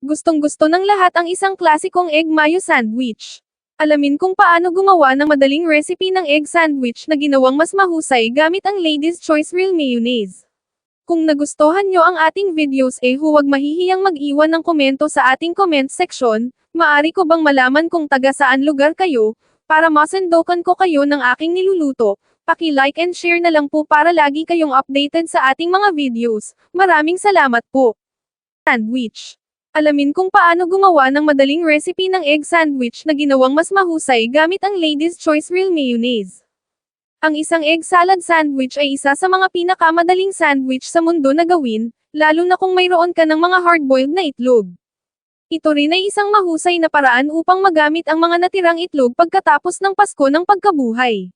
Gustong-gusto ng lahat ang isang klasikong egg mayo sandwich. Alamin kung paano gumawa ng madaling recipe ng egg sandwich na ginawang mas mahusay gamit ang Lady's Choice Real Mayonnaise. Kung nagustuhan nyo ang ating videos huwag mahihiyang mag-iwan ng komento sa ating comment section. Maari ko bang malaman kung taga saan lugar kayo, para masendokan ko kayo ng aking niluluto. Paki-like and share na lang po para lagi kayong updated sa ating mga videos. Maraming salamat po. Sandwich. Alamin kung paano gumawa ng madaling recipe ng egg sandwich na ginawang mas mahusay gamit ang Lady's Choice Real Mayonnaise. Ang isang egg salad sandwich ay isa sa mga pinakamadaling sandwich sa mundo na gawin, lalo na kung mayroon ka ng mga hard-boiled na itlog. Ito rin ay isang mahusay na paraan upang magamit ang mga natirang itlog pagkatapos ng Pasko ng pagkabuhay.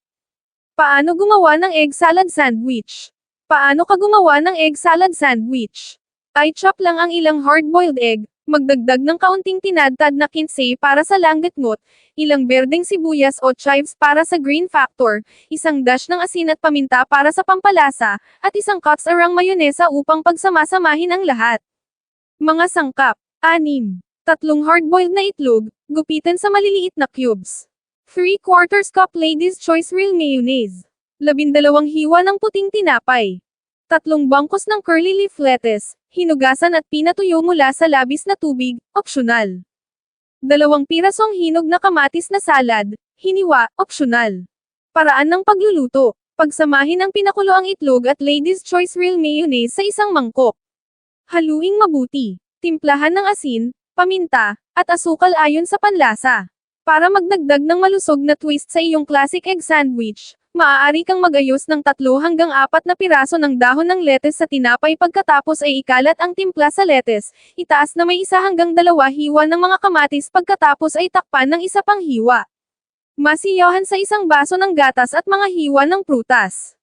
Paano gumawa ng egg salad sandwich? Paano ka gumawa ng egg salad sandwich? I-chop lang ang ilang hard-boiled egg, magdagdag ng kaunting tinadtad na kinsey para sa langgatngot, ilang berdeng sibuyas o chives para sa green factor, isang dash ng asin at paminta para sa pampalasa, at isang cuts-arang mayonesa upang pagsamasamahin ang lahat. Mga sangkap: 6. Tatlong hard-boiled na itlog, gupitan sa maliliit na cubes. 3/4 cup Lady's Choice Real Mayonnaise. 12 hiwa ng puting tinapay. 3 bangkos ng curly leaf lettuce, hinugasan at pinatuyo mula sa labis na tubig, opsyonal. 2 pirasong hinog na kamatis na salad, hiniwa, opsyonal. Paraan ng pagluluto: pagsamahin ang pinakuloang itlog at Lady's Choice Real Mayonnaise sa isang mangkok. Haluing mabuti. Timplahan ng asin, paminta, at asukal ayon sa panlasa. Para magdagdag ng malusog na twist sa iyong classic egg sandwich, maaari kang mag-ayos ng 3 hanggang 4 na piraso ng dahon ng lettuce sa tinapay pagkatapos ay ikalat ang timpla sa lettuce, itaas na may 1 hanggang 2 hiwa ng mga kamatis pagkatapos ay takpan ng 1 pang hiwa. Masiyahan sa isang baso ng gatas at mga hiwa ng prutas.